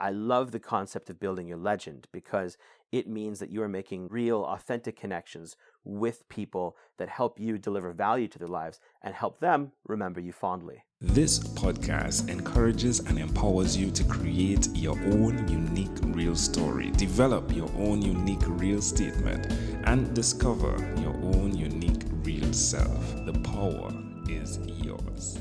I love the concept of building your legend because it means that you are making real, authentic connections with people that help you deliver value to their lives and help them remember you fondly. This podcast encourages and empowers you to create your own unique real story, develop your own unique real statement, and discover your own unique real self. The power is yours.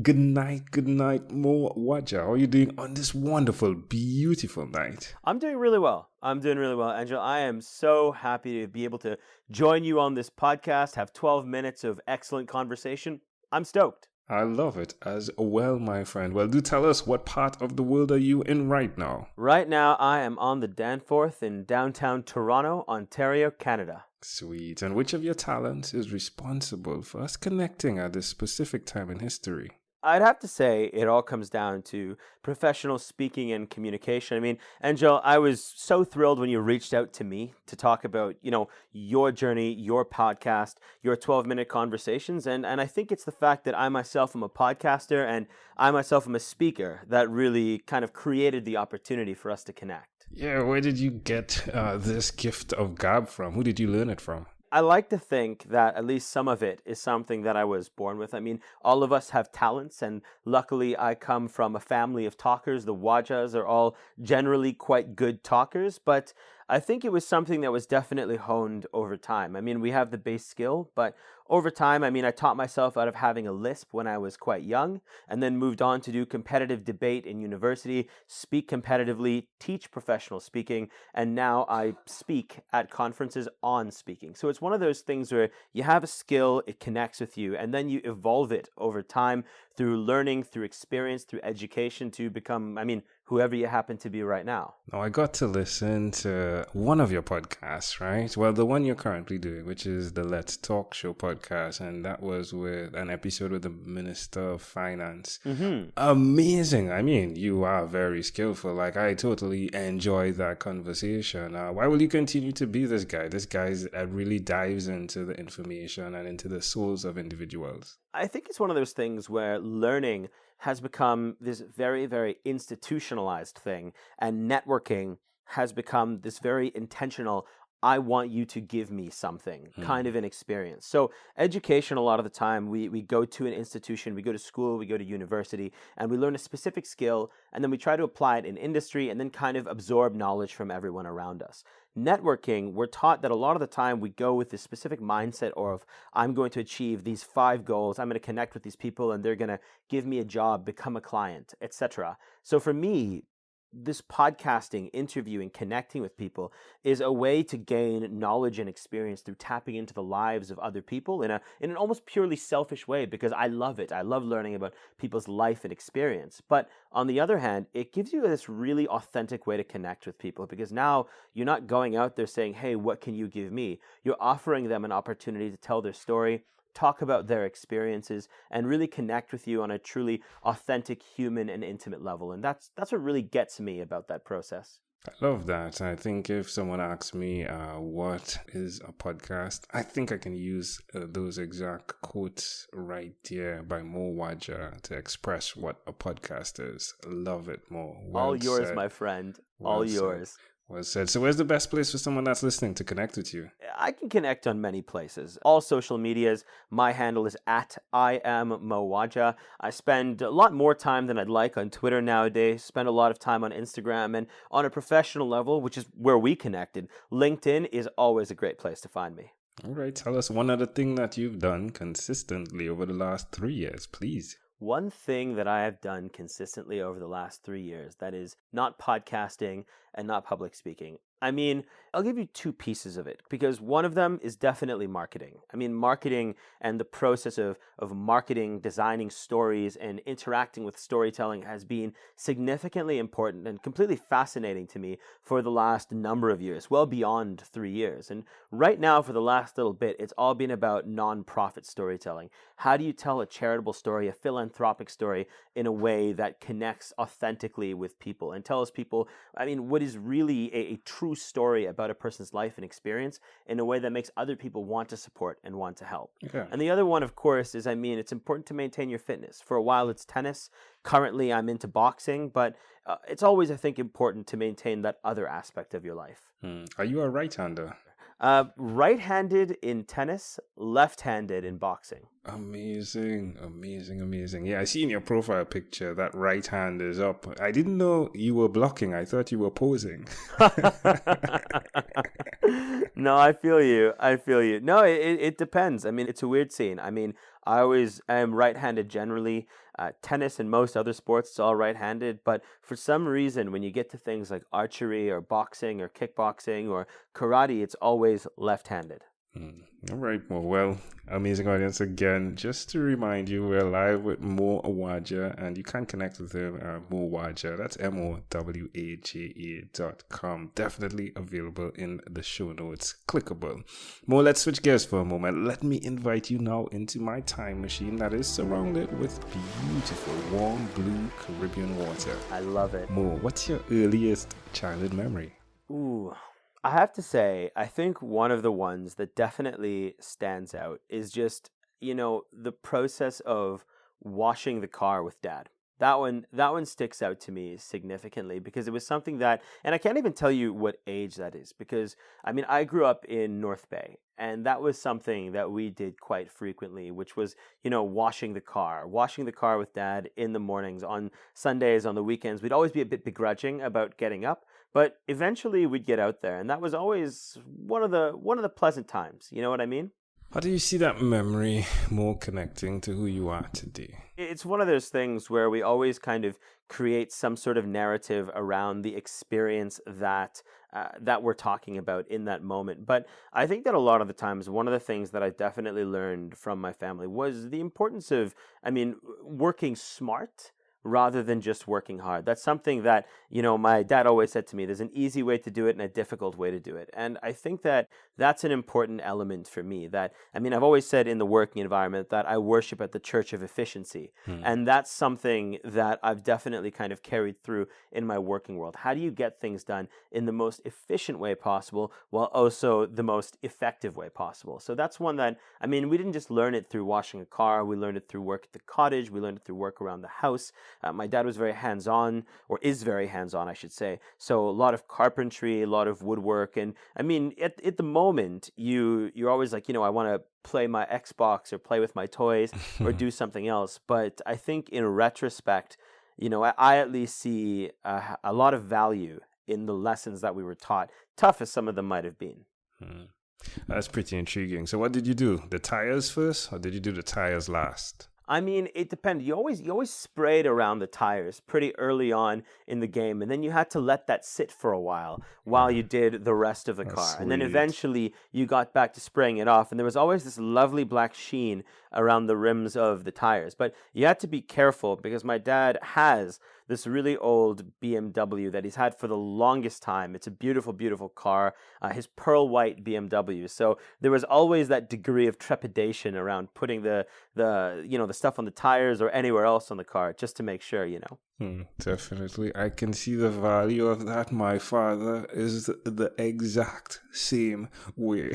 Good night, Mo Waja. How are you doing on this wonderful, beautiful night? I'm doing really well. Angel. I am so happy to be able to join you on this podcast, have 12 minutes of excellent conversation. I'm stoked. I love it as well, my friend. Well, do tell us, what part of the world are you in right now? Right now, I am on the Danforth in downtown Toronto, Ontario, Canada. Sweet. And which of your talents is responsible for us connecting at this specific time in history? I'd have to say it all comes down to professional speaking and communication. I mean, Angel, I was so thrilled when you reached out to me to talk about, your journey, your podcast, your 12-minute conversations. And I think it's the fact that I myself am a podcaster and I myself am a speaker that really kind of created the opportunity for us to connect. Yeah, where did you get this gift of gab from? Who did you learn it from? I like to think that at least some of it is something that I was born with. I mean, all of us have talents, and luckily I come from a family of talkers. The Wajas are all generally quite good talkers, but I think it was something that was definitely honed over time. I mean, we have the base skill, but over time, I taught myself out of having a lisp when I was quite young, and then moved on to do competitive debate in university, speak competitively, teach professional speaking, and now I speak at conferences on speaking. So it's one of those things where you have a skill, it connects with you, and then you evolve it over time through learning, through experience, through education to become, whoever you happen to be right now. Now, I got to listen to one of your podcasts, right? Well, the one you're currently doing, which is the Let's Talk Show podcast, and that was with an episode with the Minister of Finance. Mm-hmm. Amazing. I mean, you are very skillful. Like, I totally enjoyed that conversation. Why will you continue to be this guy? This guy that really dives into the information and into the souls of individuals. I think it's one of those things where learning has become this very, very institutionalized thing, and networking has become this very intentional, I want you to give me something kind of an experience. So education, a lot of the time, we go to an institution, we go to school, we go to university, and we learn a specific skill, and then we try to apply it in industry and then kind of absorb knowledge from everyone around us. Networking, we're taught that a lot of the time we go with this specific mindset of, I'm going to achieve these 5 goals, I'm going to connect with these people, and they're going to give me a job, become a client, etc. So for me, this podcasting, interviewing, connecting with people is a way to gain knowledge and experience through tapping into the lives of other people in an almost purely selfish way, because I love it. I love learning about people's life and experience. But on the other hand, it gives you this really authentic way to connect with people, because now you're not going out there saying, hey, what can you give me? You're offering them an opportunity to tell their story, talk about their experiences, and really connect with you on a truly authentic, human, and intimate level. And that's what really gets me about that process. I love that. I think if someone asks me what is a podcast, I think I can use those exact quotes right there by Mo Waja to express what a podcast is. Love it, Mo. Well all yours, said. my friend. Well all said. yours. Well said. So where's the best place for someone that's listening to connect with you? I can connect on many places. All social medias. My handle is @IamMoWaja. I spend a lot more time than I'd like on Twitter nowadays. Spend a lot of time on Instagram, and on a professional level, which is where we connected, LinkedIn is always a great place to find me. All right. Tell us one other thing that you've done consistently over the last 3 years, please. One thing that I have done consistently over the last 3 years that is not podcasting and not public speaking. I'll give you 2 pieces of it, because one of them is definitely marketing. Marketing and the process of marketing, designing stories, and interacting with storytelling has been significantly important and completely fascinating to me for the last number of years, well beyond 3 years. And right now, for the last little bit, it's all been about nonprofit storytelling. How do you tell a charitable story, a philanthropic story, in a way that connects authentically with people and tells people, what is really a true true story about a person's life and experience in a way that makes other people want to support and want to help. Yeah. And the other one, of course, is, it's important to maintain your fitness. For a while, it's tennis. Currently, I'm into boxing, but it's always, I think, important to maintain that other aspect of your life. Are you a right-hander? Right-handed in tennis, left-handed in boxing. Amazing. Yeah, I see in your profile picture that right hand is up. I didn't know you were blocking. I thought you were posing. No, I feel you. No, it depends. It's a weird scene. I always am right-handed generally. Tennis and most other sports, it's all right-handed. But for some reason, when you get to things like archery or boxing or kickboxing or karate, it's always left-handed. All right. Well, amazing audience. Again, just to remind you, we're live with Mo Waja, and you can connect with him at Mo Waja. That's MOWAJA.com. Definitely available in the show notes. Clickable. Mo, let's switch gears for a moment. Let me invite you now into my time machine that is surrounded with beautiful, warm, blue Caribbean water. I love it. Mo, what's your earliest childhood memory? Ooh. I have to say, I think one of the ones that definitely stands out is just, the process of washing the car with Dad. That one sticks out to me significantly because it was something that, and I can't even tell you what age that is because, I grew up in North Bay, and that was something that we did quite frequently, which was, washing the car with Dad in the mornings, on Sundays, on the weekends. We'd always be a bit begrudging about getting up. But eventually we'd get out there, and that was always one of the pleasant times. You know what I mean? How do you see that memory more connecting to who you are today? It's one of those things where we always kind of create some sort of narrative around the experience that we're talking about in that moment. But I think that a lot of the times, one of the things that I definitely learned from my family was the importance of, working smart rather than just working hard. That's something that, my dad always said to me, there's an easy way to do it and a difficult way to do it. And I think that that's an important element for me that, I've always said in the working environment that I worship at the church of efficiency. And that's something that I've definitely kind of carried through in my working world. How do you get things done in the most efficient way possible while also the most effective way possible? So that's one that, we didn't just learn it through washing a car. We learned it through work at the cottage. We learned it through work around the house. My dad was very hands-on, or is very hands-on, I should say. So a lot of carpentry, a lot of woodwork. And at the moment, you're always like, I want to play my Xbox or play with my toys or do something else. But I think in retrospect, I at least see a lot of value in the lessons that we were taught, tough as some of them might have been. That's pretty intriguing. So what did you do? The tires first, or did you do the tires last? It depended. You always sprayed around the tires pretty early on in the game, and then you had to let that sit for a while you did the rest of the car. And then eventually you got back to spraying it off, and there was always this lovely black sheen around the rims of the tires. But you had to be careful because my dad has this really old BMW that he's had for the longest time. It's a beautiful, beautiful car, his pearl white BMW. So there was always that degree of trepidation around putting the stuff on the tires or anywhere else on the car, just to make sure, Definitely. I can see the value of that. My father is the exact same way.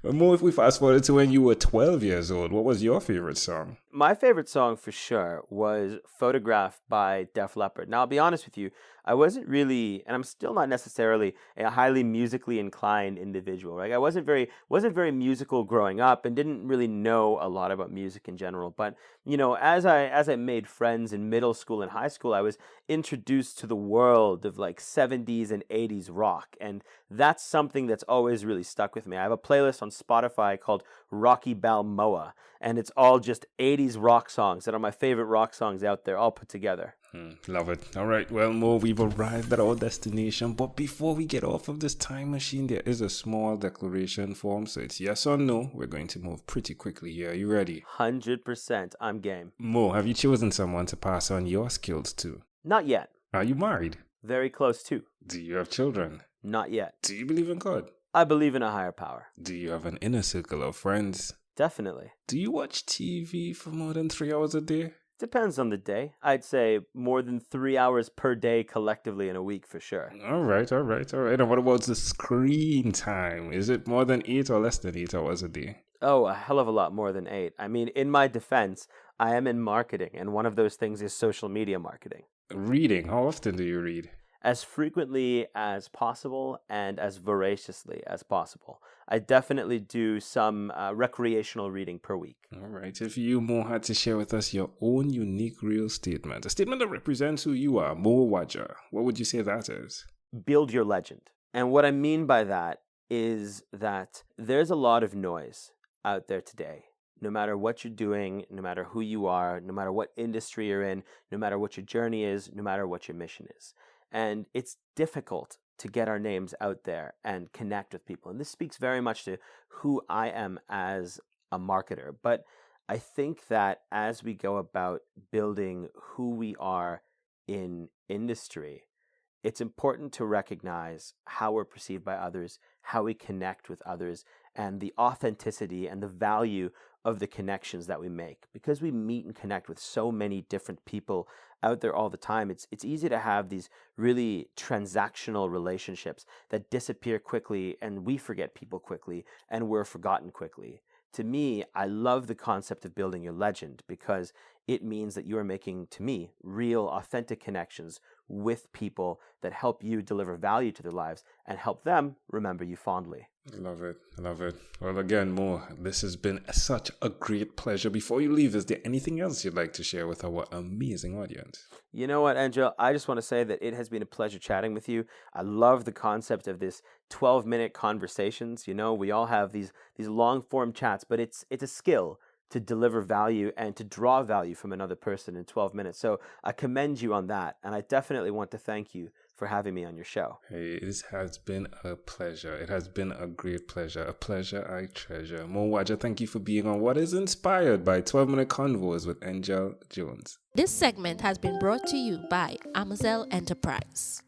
But more if we fast forward to when you were 12 years old, what was your favorite song? My favorite song for sure was Photograph by Def Leppard. Now, I'll be honest with you, I wasn't really, and I'm still not necessarily a highly musically inclined individual. Right? I wasn't very musical growing up and didn't really know a lot about music in general. But, as I made friends in middle school and high school, I was introduced to the world of like 70s and 80s rock. And that's something that's always really stuck with me. I have a playlist on Spotify called Rocky Balboa, and it's all just 80s rock songs that are my favorite rock songs out there, all put together. Love it. All right. Well, Mo, we've arrived at our destination. But before we get off of this time machine, there is a small declaration form. So it's yes or no. We're going to move pretty quickly here. Are you ready? 100%. I'm game. Mo, have you chosen someone to pass on your skills to? Not yet. Are you married? Very close to. Do you have children? Not yet. Do you believe in God? I believe in a higher power. Do you have an inner circle of friends? Definitely. Do you watch TV for more than 3 hours a day? Depends on the day. I'd say more than 3 hours per day collectively in a week for sure. All right. And what about the screen time? Is it more than 8 or less than 8 hours a day? Oh, a hell of a lot more than 8. I mean, in my defense, I am in marketing, and one of those things is social media marketing. Reading. How often do you read? As frequently as possible and as voraciously as possible. I definitely do some recreational reading per week. All right. If you, Mo, had to share with us your own unique real statement, a statement that represents who you are, Mo Waja, what would you say that is? Build your legend. And what I mean by that is that there's a lot of noise out there today. No matter what you're doing, no matter who you are, no matter what industry you're in, no matter what your journey is, no matter what your mission is. And it's difficult to get our names out there and connect with people. And this speaks very much to who I am as a marketer. But I think that as we go about building who we are in industry, it's important to recognize how we're perceived by others, how we connect with others, and the authenticity and the value of the connections that we make. Because we meet and connect with so many different people out there all the time, it's easy to have these really transactional relationships that disappear quickly, and we forget people quickly, and we're forgotten quickly. To me, I love the concept of building your legend because it means that you are making, to me, real, authentic connections with people that help you deliver value to their lives and help them remember you fondly. Love it. Well, again, Mo, this has been such a great pleasure. Before you leave, is there anything else you'd like to share with our amazing audience? You know what, Angel? I just want to say that it has been a pleasure chatting with you. I love the concept of this 12-minute conversations. You know, we all have these long-form chats, but it's a skill to deliver value and to draw value from another person in 12 minutes. So I commend you on that. And I definitely want to thank you for having me on your show. Hey, this has been a pleasure. It has been a great pleasure. A pleasure I treasure. Mo Waja, thank you for being on what is inspired by 12-Minute Convos with Angel Jones. This segment has been brought to you by Amazel Enterprise.